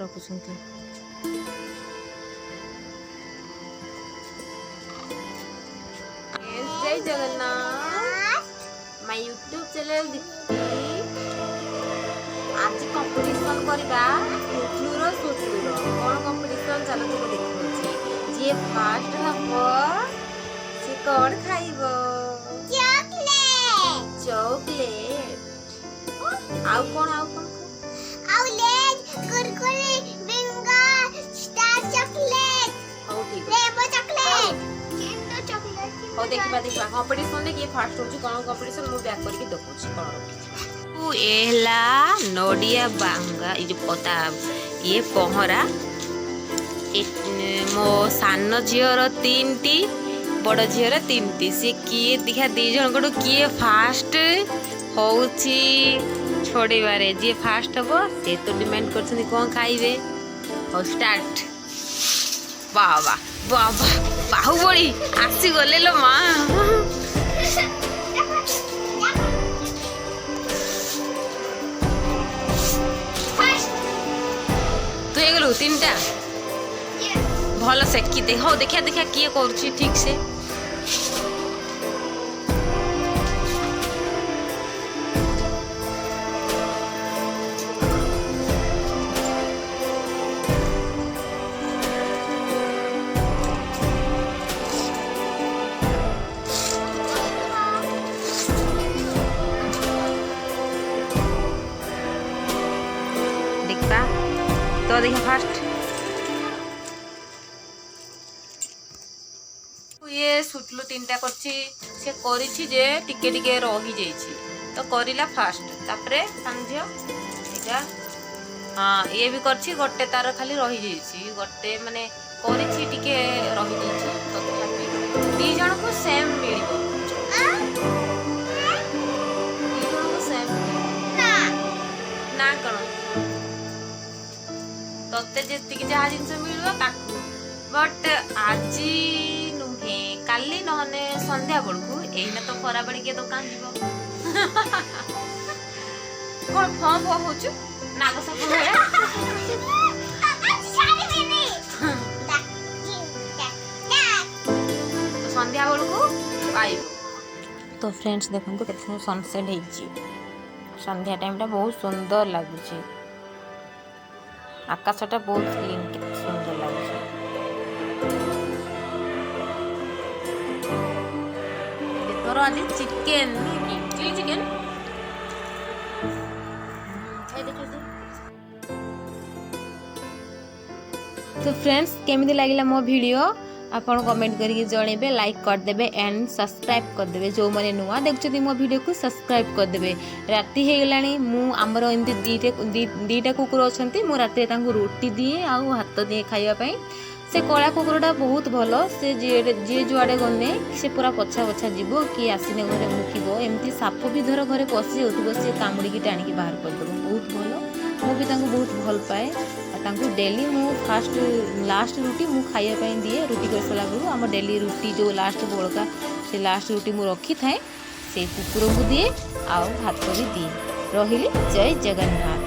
ରଖୁଛନ୍ତି। ଜୟ ଜଗନ୍ନାଥ ମାଇ YouTube channel Dipti. ଆଜି competition କରିବା ସୁତଲୁର କଣ କମ୍ପିଟିସନ ଚାଲନ୍ତୁ ମୁଁ ଦେଖଉଛି। ଯିଏ ଫାଷ୍ଟ ହବ ସେ କଣ ଖାଇବ? ଚକୋଲେଟ। ଆଉ କଣ ଆଉ ଲେଜ କୁରକୁरे बिंगो स्टार चॉकलेट। हौ ठीक रेबो चॉकलेट किंडर चॉकलेट। हौ देखिबा कंपटीशन रे किए फास्ट होची कोन कंपटीशन मु बैक करके देखुची कोन रखी। तू एला नोडिया बांगा ई जो पता ये पहरा मो सान झीर 3टी बड़ झीर 3टी से किए देखा दी जन को किए फास्ट होची छोड़े जी फास्ट हम से तो डिमांड कर कौन खाइबे। हो स्टार्ट। बाबा बाबा बाहुबली आसी गले लो माँ। तू ये गलु 3टा भल सेकी दे। हो देखिया देखिया किए करूची ठीक से। तो देखिए फास्ट ये सुटलु 3टा करछि से करिछि जे टिके टिके रही जाइछि तो करिला फास्ट तापरे समझियो एटा। हां ये भी करछि गोटे तार खाली रही जाइछि गोटे माने करिछि टिके रही जाइछि तो दी जण को सेम मिलिबो। दी जण को सेम ना ना करो तते जेतिक जहा जिनस मिलबो ताकू बट आजी नुहे काली नहने संध्या बळकू एइना तो खरा बड़ी के दुकान जीवो। कोन फॉर्म होछु नाग सब होया तो संध्या बळकू पाइबो। तो फ्रेंड्स देखंतु केते सनसेट हेछि संध्या टाइम टा बहुत सुंदर लागुछि। आकाशटा बहुत क्लीन केते सुंदर लागुछि। तोर आज चिकन चिली चिकन तो फ्रेंड्स केमिति लागिला मो वीडियो आपण कमेंट करके जणेबे लाइक कर देबे एंड सब्सक्राइब कर देबे। जो माने नुआ देखछथि मो वीडियो को सब्सक्राइब कर देबे। राती हे गलानी मु हमर एमति दीटा कुकुर अछंती मु राती तांको रोटी दिए आ हाथ दिए खाइबा पई। से कला कुकुरटा बहुत भलो से जे जुआडे गने से पूरा पछा पछा जीवो कि आसीने घरे मुखिबो एमति साप भी धर घरे पसी होतबो से कामुडी की टाणी की बाहर कर देबो बहुत भलो। मु भी तांको बहुत भल पाए तांको डेली मु फास्ट लास्ट रुटी मु खाइया पई दिए रुटी कर सला गुरु हम डेली रुटी जो लास्ट बळका से लास्ट रुटी मु रखी थाए से कुकुर को दिए आ हाथ भी दिए। रहिली जय जगन्नाथ।